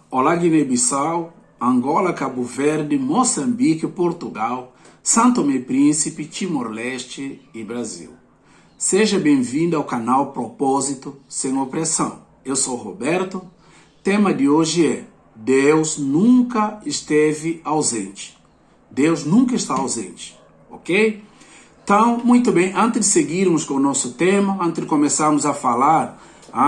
Olá, Guiné-Bissau, Angola, Cabo Verde, Moçambique, Portugal, São Tomé e Príncipe, Timor-Leste e Brasil. Seja bem-vindo ao canal Propósito Sem Opressão. Eu sou Roberto. Tema de hoje é: Deus nunca esteve ausente. Deus nunca está ausente, ok? Então, muito bem, antes de seguirmos com o nosso tema, antes de começarmos a falar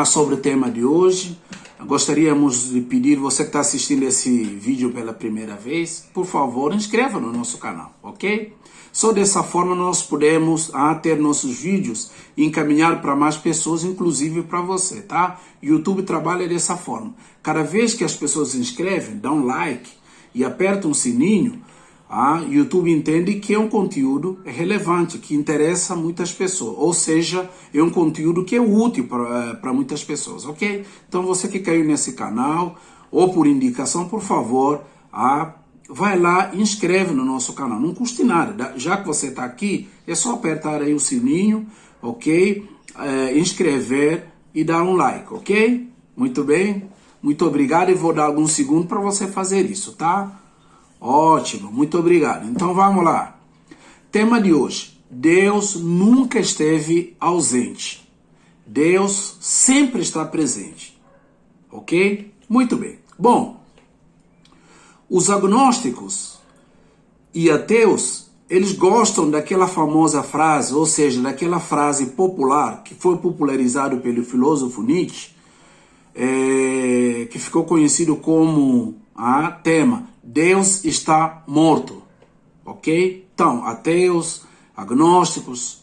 sobre o tema de hoje, gostaríamos de pedir, você que está assistindo esse vídeo pela primeira vez, por favor, inscreva no nosso canal, ok? Só dessa forma nós podemos ter nossos vídeos e encaminhar para mais pessoas, inclusive para você, tá? YouTube trabalha dessa forma. Cada vez que as pessoas se inscrevem, dão like e apertam o sininho, YouTube entende que é um conteúdo relevante, que interessa muitas pessoas, ou seja, é um conteúdo que é útil para muitas pessoas, ok? Então você que caiu nesse canal, ou por indicação, por favor, vai lá e inscreve no nosso canal, não custa nada, já que você está aqui, é só apertar aí o sininho, ok? Inscrever e dar um like, ok? Muito bem, muito obrigado e vou dar alguns segundos para você fazer isso, tá? Ótimo, muito obrigado. Então vamos lá. Tema de hoje: Deus nunca esteve ausente. Deus sempre está presente. Ok? Muito bem. Bom, os agnósticos e ateus, eles gostam daquela famosa frase, ou seja, daquela frase popular que foi popularizada pelo filósofo Nietzsche, que ficou conhecido como tema: Deus está morto, ok? Então, ateus, agnósticos,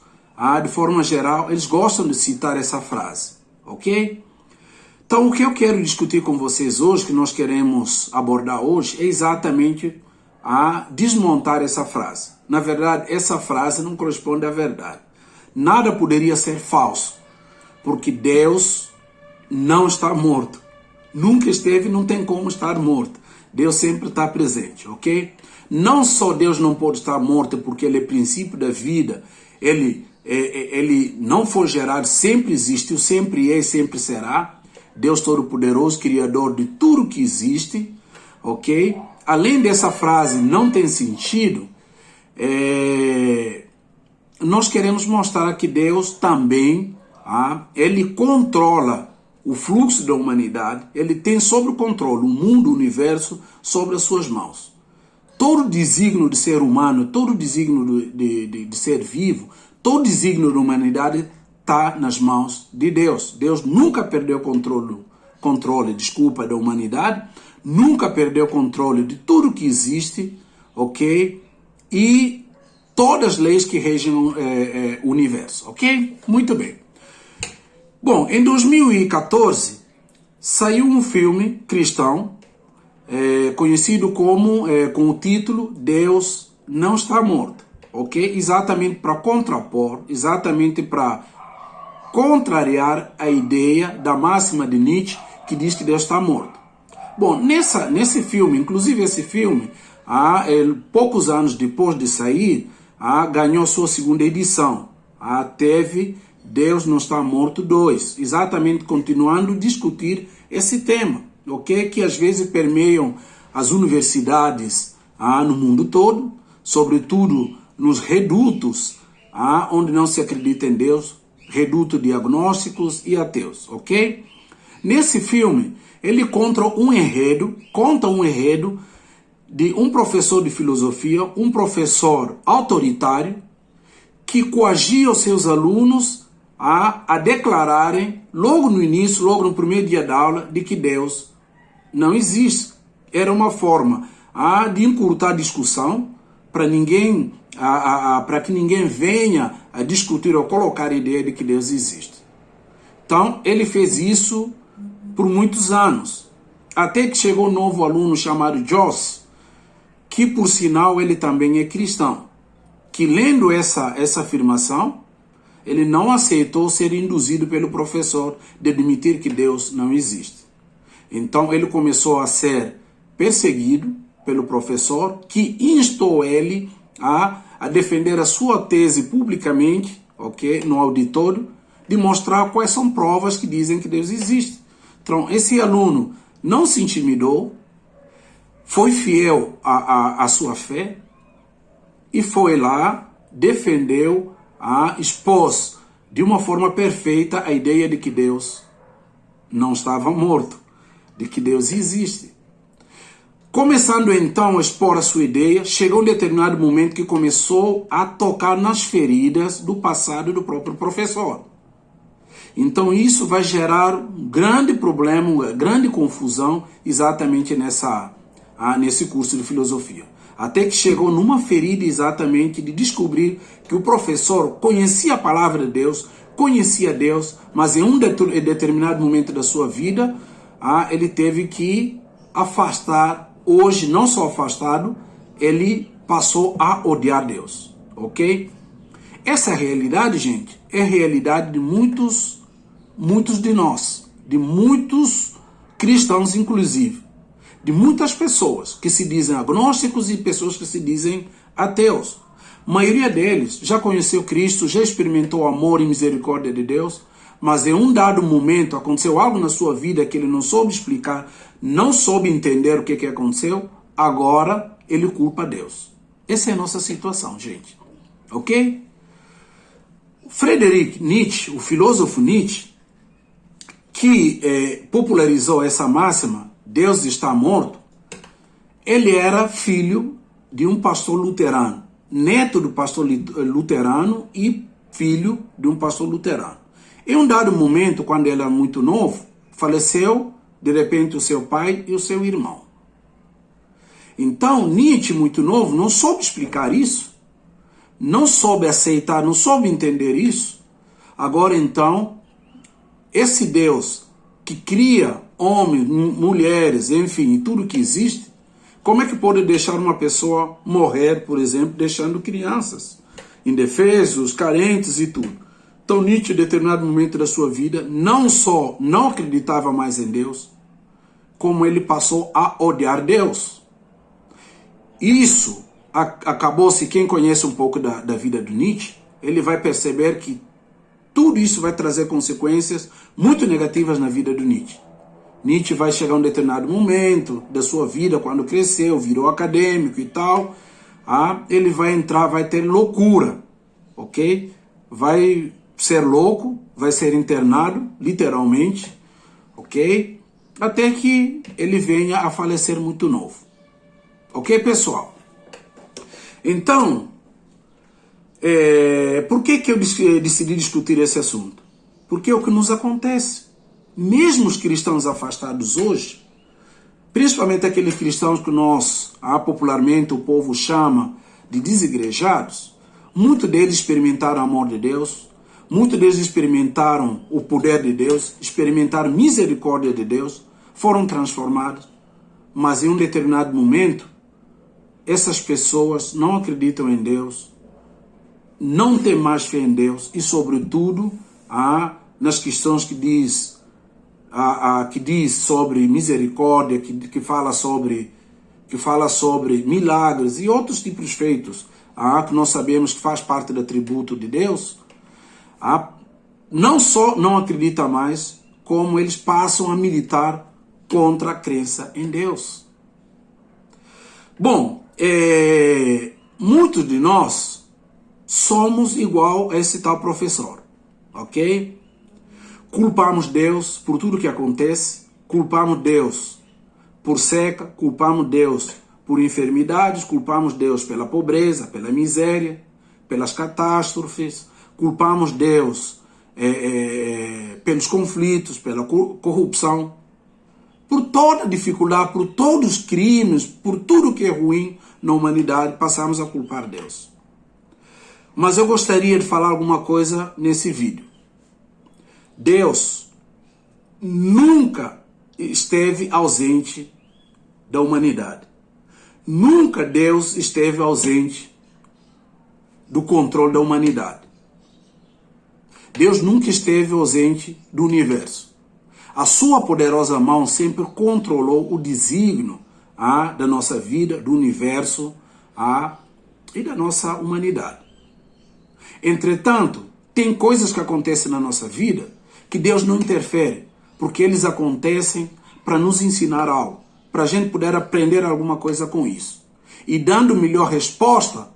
de forma geral, eles gostam de citar essa frase, ok? Então, o que eu quero discutir com vocês hoje, que nós queremos abordar hoje, é exatamente desmontar essa frase. Na verdade, essa frase não corresponde à verdade. Nada poderia ser falso, porque Deus não está morto. Nunca esteve, não tem como estar morto. Deus sempre está presente, ok? Não só Deus não pode estar morto porque Ele é princípio da vida, Ele não foi gerado, sempre existiu, sempre é e sempre será. Deus Todo-Poderoso, Criador de tudo que existe, ok? Além dessa frase não tem sentido, nós queremos mostrar que Deus também, Ele controla o fluxo da humanidade, ele tem sob o controle o mundo, o universo, sobre as suas mãos. Todo desígnio de ser humano, todo desígnio de ser vivo, todo desígnio da humanidade está nas mãos de Deus. Deus nunca perdeu controle da humanidade, nunca perdeu controle de tudo que existe, ok? E todas as leis que regem o universo, ok? Muito bem. Bom, em 2014, saiu um filme cristão, conhecido com o título Deus Não Está Morto, ok? Exatamente para contrapor, exatamente para contrariar a ideia da máxima de Nietzsche, que diz que Deus está morto. Bom, nesse filme, inclusive esse filme, poucos anos depois de sair, ganhou sua segunda edição. Teve Deus Não Está Morto 2, exatamente continuando a discutir esse tema, ok? Que às vezes permeiam as universidades no mundo todo, sobretudo nos redutos onde não se acredita em Deus, reduto de agnósticos e ateus, ok? Nesse filme, ele conta um enredo de um professor de filosofia, um professor autoritário, que coagia os seus alunos a declararem, logo no início, logo no primeiro dia da aula, de que Deus não existe. Era uma forma de encurtar a discussão, para que ninguém venha a discutir ou colocar a ideia de que Deus existe. Então, ele fez isso por muitos anos, até que chegou um novo aluno chamado Joss, que por sinal ele também é cristão, que lendo essa afirmação, ele não aceitou ser induzido pelo professor de admitir que Deus não existe. Então ele começou a ser perseguido pelo professor, que instou ele a defender a sua tese publicamente, ok, no auditório, de mostrar quais são provas que dizem que Deus existe. Então esse aluno não se intimidou, foi fiel à sua fé e foi lá, defendeu, expôs de uma forma perfeita a ideia de que Deus não estava morto, de que Deus existe. Começando então a expor a sua ideia, chegou um determinado momento que começou a tocar nas feridas do passado do próprio professor. Então isso vai gerar um grande problema, uma grande confusão exatamente nesse curso de filosofia. Até que chegou numa ferida exatamente de descobrir que o professor conhecia a palavra de Deus, conhecia Deus, mas em um determinado momento da sua vida, ele teve que afastar. Hoje, não só afastado, ele passou a odiar Deus, ok? Essa realidade, gente, é a realidade de muitos de nós, de muitos cristãos, inclusive, de muitas pessoas que se dizem agnósticos e pessoas que se dizem ateus. A maioria deles já conheceu Cristo, já experimentou o amor e misericórdia de Deus, mas em um dado momento aconteceu algo na sua vida que ele não soube explicar, não soube entender o que aconteceu, agora ele culpa Deus. Essa é a nossa situação, gente. Ok? Friedrich Nietzsche, o filósofo Nietzsche, que popularizou essa máxima, Deus está morto, ele era filho de um pastor luterano, neto do pastor luterano e filho de um pastor luterano. Em um dado momento, quando ele era muito novo, faleceu, de repente, o seu pai e o seu irmão. Então, Nietzsche, muito novo, não soube explicar isso, não soube aceitar, não soube entender isso. Agora, então, esse Deus que cria homens, mulheres, enfim, tudo que existe, como é que pode deixar uma pessoa morrer, por exemplo, deixando crianças indefesos, carentes e tudo? Então Nietzsche, em determinado momento da sua vida, não só não acreditava mais em Deus, como ele passou a odiar Deus. Isso acabou-se, quem conhece um pouco da vida do Nietzsche, ele vai perceber que tudo isso vai trazer consequências muito negativas na vida do Nietzsche. Nietzsche vai chegar a um determinado momento da sua vida, quando cresceu, virou acadêmico e tal, ele vai ter loucura, ok? Vai ser louco, vai ser internado, literalmente, ok? Até que ele venha a falecer muito novo. Ok, pessoal? Então, por que eu decidi discutir esse assunto? Porque é o que nos acontece. Mesmo os cristãos afastados hoje, principalmente aqueles cristãos que popularmente o povo chama de desigrejados, muitos deles experimentaram o amor de Deus, muitos deles experimentaram o poder de Deus, experimentaram a misericórdia de Deus, foram transformados, mas em um determinado momento, essas pessoas não acreditam em Deus, não têm mais fé em Deus e, sobretudo, nas questões que diz sobre misericórdia, que fala sobre milagres e outros tipos de feitos, que nós sabemos que faz parte do atributo de Deus, não só não acredita mais, como eles passam a militar contra a crença em Deus. Bom, muitos de nós somos igual a esse tal professor, ok? Culpamos Deus por tudo que acontece, culpamos Deus por seca, culpamos Deus por enfermidades, culpamos Deus pela pobreza, pela miséria, pelas catástrofes, culpamos Deus pelos conflitos, pela corrupção, por toda dificuldade, por todos os crimes, por tudo que é ruim na humanidade, passamos a culpar Deus. Mas eu gostaria de falar alguma coisa nesse vídeo. Deus nunca esteve ausente da humanidade. Nunca Deus esteve ausente do controle da humanidade. Deus nunca esteve ausente do universo. A sua poderosa mão sempre controlou o desígnio da nossa vida, do universo e da nossa humanidade. Entretanto, tem coisas que acontecem na nossa vida que Deus não interfere, porque eles acontecem para nos ensinar algo, para a gente poder aprender alguma coisa com isso. E dando melhor resposta,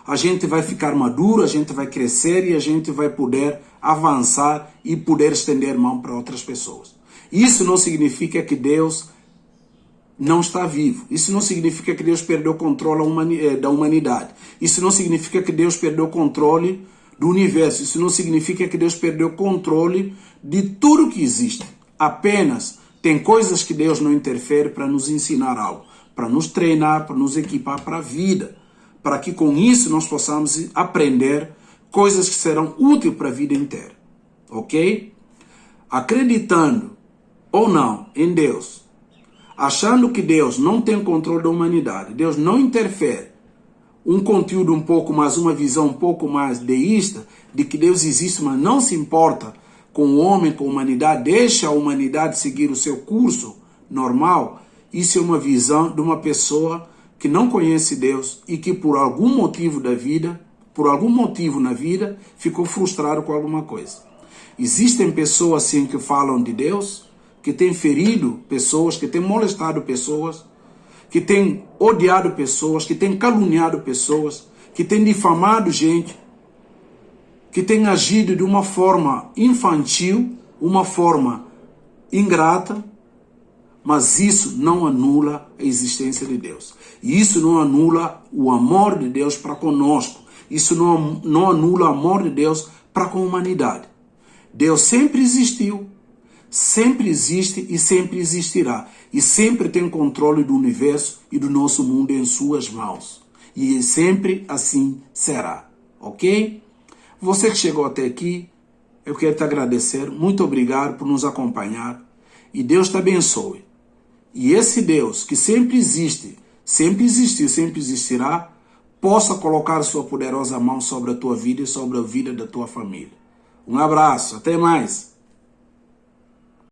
a gente vai ficar maduro, a gente vai crescer e a gente vai poder avançar e poder estender mão para outras pessoas. Isso não significa que Deus não está vivo. Isso não significa que Deus perdeu o controle da humanidade. Isso não significa que Deus perdeu o controle do universo. Isso não significa que Deus perdeu o controle de tudo que existe. Apenas tem coisas que Deus não interfere para nos ensinar algo, para nos treinar, para nos equipar para a vida, para que com isso nós possamos aprender coisas que serão úteis para a vida inteira. Ok? Acreditando ou não em Deus, achando que Deus não tem controle da humanidade, Deus não interfere, um conteúdo um pouco mais, uma visão um pouco mais deísta, de que Deus existe, mas não se importa com o homem, com a humanidade, deixa a humanidade seguir o seu curso normal, isso é uma visão de uma pessoa que não conhece Deus e que por algum motivo da vida, por algum motivo na vida, ficou frustrado com alguma coisa. Existem pessoas assim que falam de Deus, que têm ferido pessoas, que têm molestado pessoas, que têm odiado pessoas, que têm caluniado pessoas, que têm difamado gente, que têm agido de uma forma infantil, uma forma ingrata, mas isso não anula a existência de Deus. E isso não anula o amor de Deus para conosco. Isso não anula o amor de Deus para com a humanidade. Deus sempre existiu, sempre existe e sempre existirá. E sempre tem controle do universo e do nosso mundo em suas mãos. E sempre assim será. Ok? Você que chegou até aqui, eu quero te agradecer. Muito obrigado por nos acompanhar. E Deus te abençoe. E esse Deus que sempre existe, sempre existiu, sempre existirá, possa colocar sua poderosa mão sobre a tua vida e sobre a vida da tua família. Um abraço, até mais.